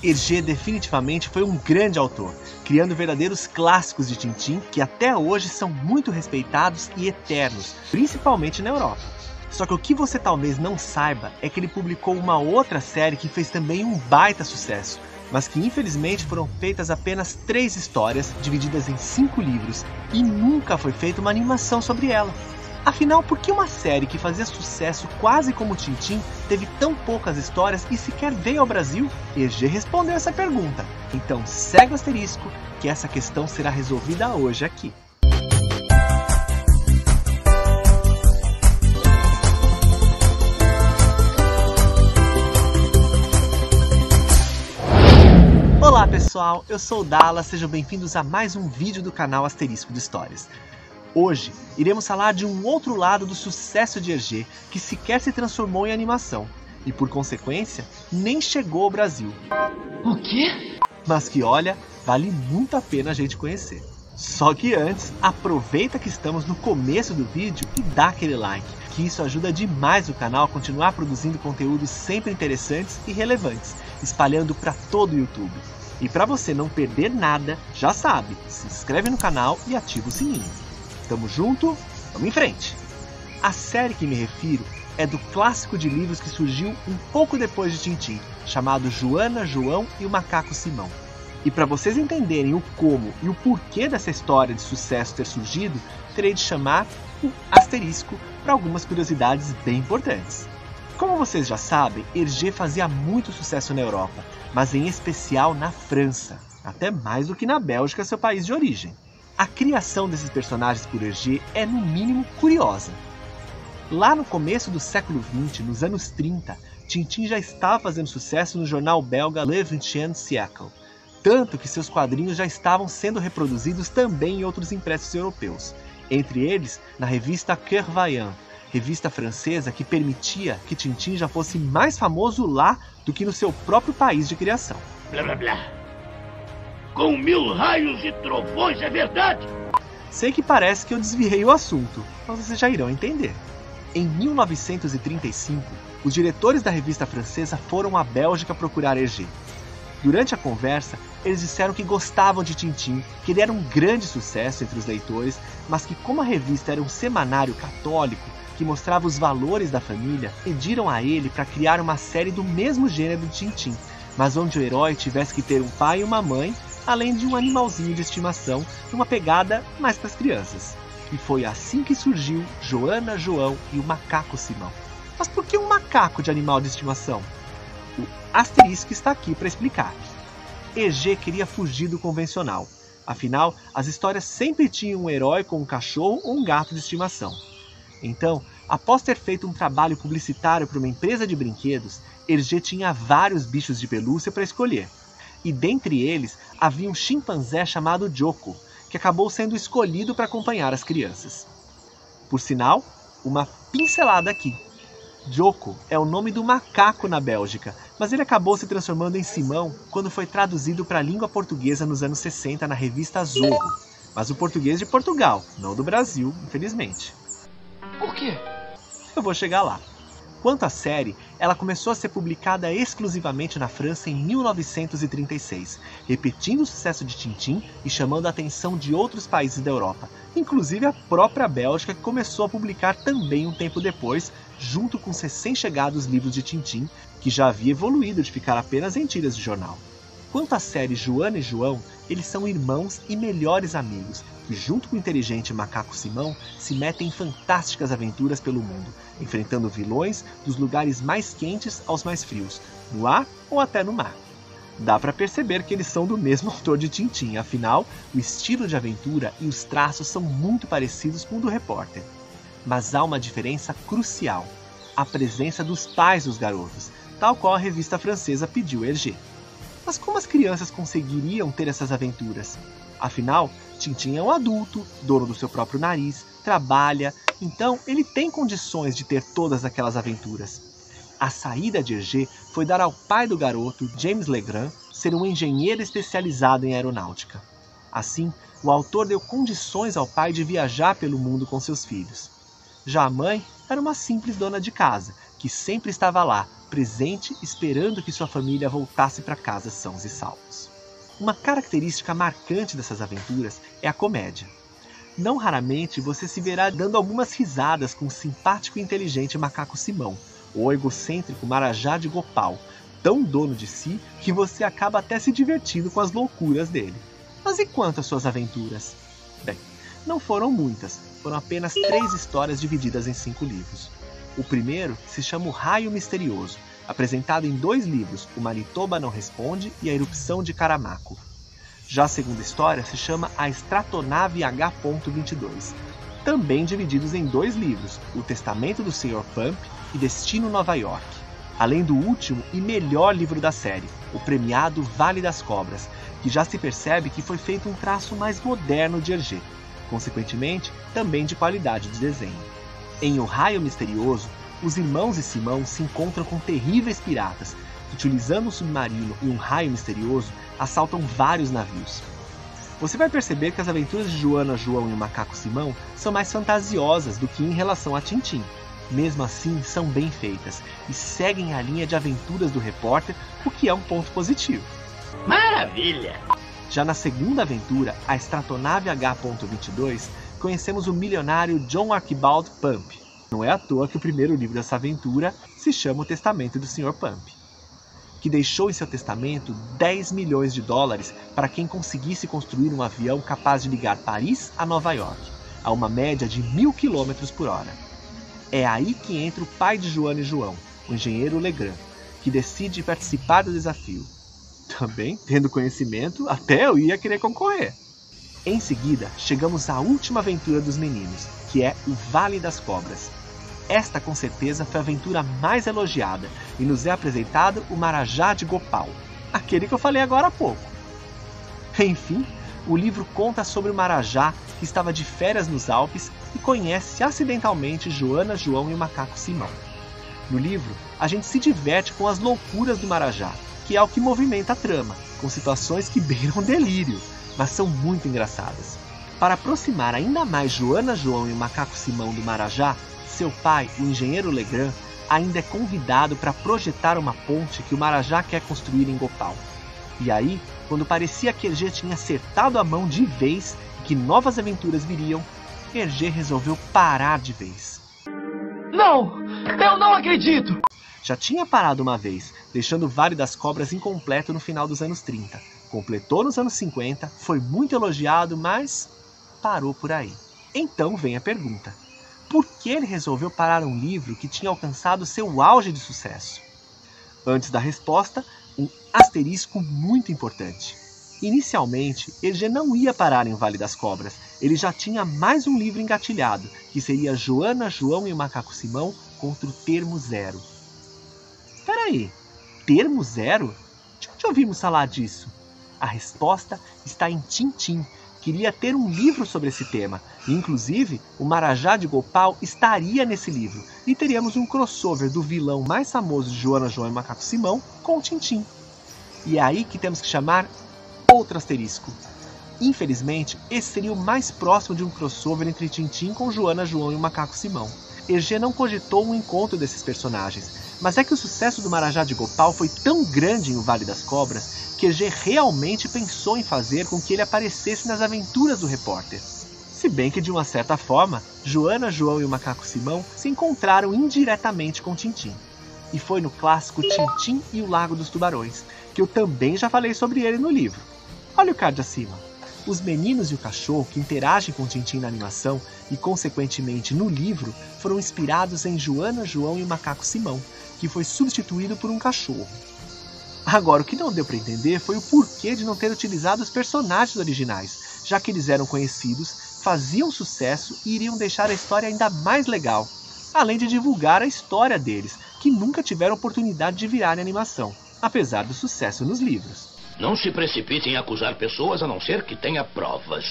Hergé definitivamente foi um grande autor, criando verdadeiros clássicos de Tintin que até hoje são muito respeitados e eternos, principalmente na Europa. Só que o que você talvez não saiba é que ele publicou uma outra série que fez também um baita sucesso, mas que infelizmente foram feitas apenas 3 histórias divididas em 5 livros e nunca foi feita uma animação sobre ela. Afinal, por que uma série que fazia sucesso quase como Tintin teve tão poucas histórias e sequer veio ao Brasil? Hergé respondeu essa pergunta. Então segue o asterisco que essa questão será resolvida hoje aqui. Olá pessoal, eu sou o Dallas, sejam bem-vindos a mais um vídeo do canal Asterisco de Histórias. Hoje, iremos falar de um outro lado do sucesso de Hergé, que sequer se transformou em animação, e por consequência, nem chegou ao Brasil. O quê? Mas que olha, vale muito a pena a gente conhecer. Só que antes, aproveita que estamos no começo do vídeo e dá aquele like, que isso ajuda demais o canal a continuar produzindo conteúdos sempre interessantes e relevantes, espalhando para todo o YouTube. E para você não perder nada, já sabe, se inscreve no canal e ativa o sininho. Tamo junto? Vamos em frente! A série que me refiro é do clássico de livros que surgiu um pouco depois de Tintin, chamado Joana, João e o Macaco Simão. E para vocês entenderem o como e o porquê dessa história de sucesso ter surgido, terei de chamar o asterisco para algumas curiosidades bem importantes. Como vocês já sabem, Hergé fazia muito sucesso na Europa, mas em especial na França, até mais do que na Bélgica, seu país de origem. A criação desses personagens por Hergé é no mínimo curiosa. Lá no começo do século XX, nos anos 30, Tintin já estava fazendo sucesso no jornal belga Le XXe Siècle, tanto que seus quadrinhos já estavam sendo reproduzidos também em outros impressos europeus, entre eles na revista Coeur Vaillant, revista francesa que permitia que Tintin já fosse mais famoso lá do que no seu próprio país de criação. Blá blá blá. Com 1000 raios e trovões, é verdade? Sei que parece que eu desviei o assunto, mas vocês já irão entender. Em 1935, os diretores da revista francesa foram à Bélgica procurar Hergé. Durante a conversa, eles disseram que gostavam de Tintin, que ele era um grande sucesso entre os leitores, mas que como a revista era um semanário católico, que mostrava os valores da família, pediram a ele para criar uma série do mesmo gênero de Tintin, mas onde o herói tivesse que ter um pai e uma mãe, além de um animalzinho de estimação, numa pegada mais para as crianças. E foi assim que surgiu Joana, João e o Macaco Simão. Mas por que um macaco de animal de estimação? O asterisco está aqui para explicar. Hergé queria fugir do convencional. Afinal, as histórias sempre tinham um herói com um cachorro ou um gato de estimação. Então, após ter feito um trabalho publicitário para uma empresa de brinquedos, Hergé tinha vários bichos de pelúcia para escolher. E dentre eles havia um chimpanzé chamado Joko, que acabou sendo escolhido para acompanhar as crianças. Por sinal, uma pincelada aqui. Joko é o nome do macaco na Bélgica, mas ele acabou se transformando em Simão quando foi traduzido para a língua portuguesa nos anos 60 na revista Zorro. Mas o português de Portugal, não do Brasil, infelizmente. Por quê? Eu vou chegar lá. Quanto à série, ela começou a ser publicada exclusivamente na França em 1936, repetindo o sucesso de Tintin e chamando a atenção de outros países da Europa, inclusive a própria Bélgica, que começou a publicar também um tempo depois, junto com os recém-chegados livros de Tintin, que já havia evoluído de ficar apenas em tiras de jornal. Quanto à série Joana e João, eles são irmãos e melhores amigos, que junto com o inteligente Macaco Simão se metem em fantásticas aventuras pelo mundo, enfrentando vilões dos lugares mais quentes aos mais frios, no ar ou até no mar. Dá para perceber que eles são do mesmo autor de Tintin, afinal, o estilo de aventura e os traços são muito parecidos com o do repórter. Mas há uma diferença crucial, a presença dos pais dos garotos, tal qual a revista francesa pediu a Hergé. Mas como as crianças conseguiriam ter essas aventuras? Afinal, Tintin é um adulto, dono do seu próprio nariz, trabalha, então ele tem condições de ter todas aquelas aventuras. A saída de Hergé foi dar ao pai do garoto, James Legrand, ser um engenheiro especializado em aeronáutica. Assim, o autor deu condições ao pai de viajar pelo mundo com seus filhos. Já a mãe era uma simples dona de casa, que sempre estava lá, presente, esperando que sua família voltasse para casa sãos e salvos. Uma característica marcante dessas aventuras é a comédia. Não raramente você se verá dando algumas risadas com o simpático e inteligente macaco Simão, ou o egocêntrico Marajá de Gopal, tão dono de si que você acaba até se divertindo com as loucuras dele. Mas e quanto às suas aventuras? Bem, não foram muitas, foram apenas 3 histórias divididas em 5 livros. O primeiro se chama O Raio Misterioso, apresentado em 2 livros, O Manitoba Não Responde e A Erupção de Caramaco. Já a segunda história se chama A Estratonave H.22, também divididos em 2 livros, O Testamento do Sr. Pump e Destino Nova York. Além do último e melhor livro da série, o premiado Vale das Cobras, que já se percebe que foi feito um traço mais moderno de Hergé, consequentemente, também de qualidade de desenho. Em O Raio Misterioso, os irmãos e Simão se encontram com terríveis piratas, que, utilizando um submarino e um raio misterioso, assaltam vários navios. Você vai perceber que as aventuras de Joana, João e o macaco Simão são mais fantasiosas do que em relação a Tintim. Mesmo assim, são bem feitas e seguem a linha de aventuras do repórter, o que é um ponto positivo. Maravilha! Já na segunda aventura, a Estratonave H.22, conhecemos o milionário John Archibald Pump. Não é à toa que o primeiro livro dessa aventura se chama O Testamento do Sr. Pump, que deixou em seu testamento 10 milhões de dólares para quem conseguisse construir um avião capaz de ligar Paris a Nova York, a uma média de 1000 km por hora. É aí que entra o pai de Joana e João, o engenheiro Legrand, que decide participar do desafio. Também, tendo conhecimento, até eu ia querer concorrer. Em seguida, chegamos à última aventura dos meninos, que é o Vale das Cobras. Esta, com certeza, foi a aventura mais elogiada e nos é apresentado o Marajá de Gopal, aquele que eu falei agora há pouco. Enfim, o livro conta sobre o Marajá que estava de férias nos Alpes e conhece acidentalmente Joana, João e o macaco Simão. No livro, a gente se diverte com as loucuras do Marajá, que é o que movimenta a trama, com situações que beiram delírio, mas são muito engraçadas. Para aproximar ainda mais Joana, João e o macaco Simão do Marajá, seu pai, o engenheiro Legrand, ainda é convidado para projetar uma ponte que o Marajá quer construir em Gopal. E aí, quando parecia que Hergé tinha acertado a mão de vez e que novas aventuras viriam, Hergé resolveu parar de vez. Não! Eu não acredito! Já tinha parado uma vez, deixando o Vale das Cobras incompleto no final dos anos 30. Completou nos anos 50, foi muito elogiado, mas parou por aí. Então vem a pergunta: por que ele resolveu parar um livro que tinha alcançado seu auge de sucesso? Antes da resposta, um asterisco muito importante. Inicialmente, Hergé não ia parar em Vale das Cobras. Ele já tinha mais um livro engatilhado, que seria Joana, João e o macaco Simão contra o Termo Zero. Peraí, Termo Zero? De onde ouvimos falar disso? A resposta está em Tintim. Queria ter um livro sobre esse tema. E, inclusive, o Marajá de Gopal estaria nesse livro. E teríamos um crossover do vilão mais famoso de Joana, João e o macaco Simão com o Tintim. E é aí que temos que chamar outro asterisco. Infelizmente, esse seria o mais próximo de um crossover entre Tintim com Joana, João e o macaco Simão. Hergé não cogitou um encontro desses personagens, mas é que o sucesso do Marajá de Gopal foi tão grande em O Vale das Cobras que Hergé realmente pensou em fazer com que ele aparecesse nas aventuras do repórter. Se bem que, de uma certa forma, Joana, João e o macaco Simão se encontraram indiretamente com Tintim. E foi no clássico Tintim e o Lago dos Tubarões, que eu também já falei sobre ele no livro. Olha o card acima. Os meninos e o cachorro que interagem com Tintim na animação e, consequentemente, no livro, foram inspirados em Joana, João e o macaco Simão, que foi substituído por um cachorro. Agora, o que não deu para entender foi o porquê de não ter utilizado os personagens originais, já que eles eram conhecidos, faziam sucesso e iriam deixar a história ainda mais legal, além de divulgar a história deles, que nunca tiveram oportunidade de virar animação, apesar do sucesso nos livros. Não se precipite em acusar pessoas a não ser que tenha provas.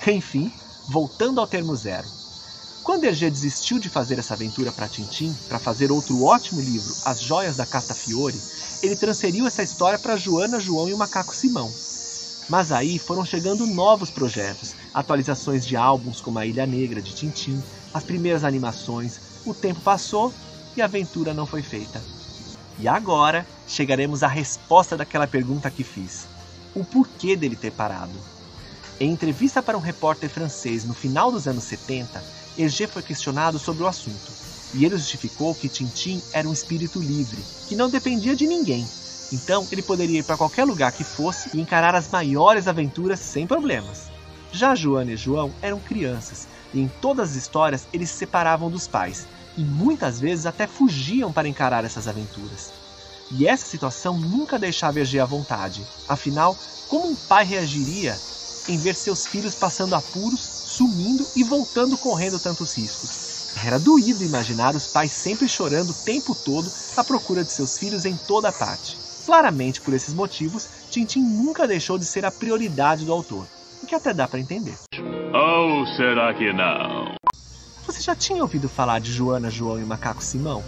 Enfim, voltando ao Termo Zero. Quando Hergé desistiu de fazer essa aventura para Tintim, para fazer outro ótimo livro, As Joias da Castafiore, ele transferiu essa história para Joana, João e o macaco Simão. Mas aí foram chegando novos projetos, atualizações de álbuns como A Ilha Negra de Tintim, as primeiras animações, o tempo passou e a aventura não foi feita. E agora chegaremos à resposta daquela pergunta que fiz: o porquê dele ter parado. Em entrevista para um repórter francês no final dos anos 70, Hergé foi questionado sobre o assunto, e ele justificou que Tintin era um espírito livre, que não dependia de ninguém. Então ele poderia ir para qualquer lugar que fosse e encarar as maiores aventuras sem problemas. Já Joana e João eram crianças, e em todas as histórias eles se separavam dos pais, e muitas vezes até fugiam para encarar essas aventuras. E essa situação nunca deixava Hergé à vontade. Afinal, como um pai reagiria em ver seus filhos passando apuros, sumindo e voltando correndo tantos riscos? Era doído imaginar os pais sempre chorando o tempo todo à procura de seus filhos em toda parte. Claramente, por esses motivos, Tintin nunca deixou de ser a prioridade do autor, o que até dá para entender. Ou será que não? Você já tinha ouvido falar de Joana, João e o Macaco Simão?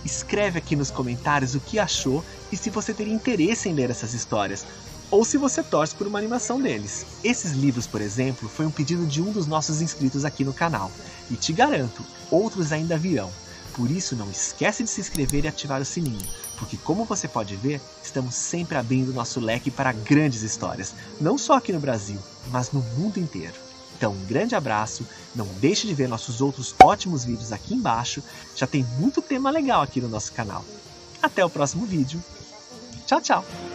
Escreve aqui nos comentários o que achou e se você teria interesse em ler essas histórias, ou se você torce por uma animação deles. Esses livros, por exemplo, foi um pedido de um dos nossos inscritos aqui no canal, e te garanto, outros ainda virão. Por isso, não esquece de se inscrever e ativar o sininho, porque como você pode ver, estamos sempre abrindo nosso leque para grandes histórias, não só aqui no Brasil, mas no mundo inteiro. Então, um grande abraço, não deixe de ver nossos outros ótimos vídeos aqui embaixo, já tem muito tema legal aqui no nosso canal. Até o próximo vídeo. Tchau, tchau!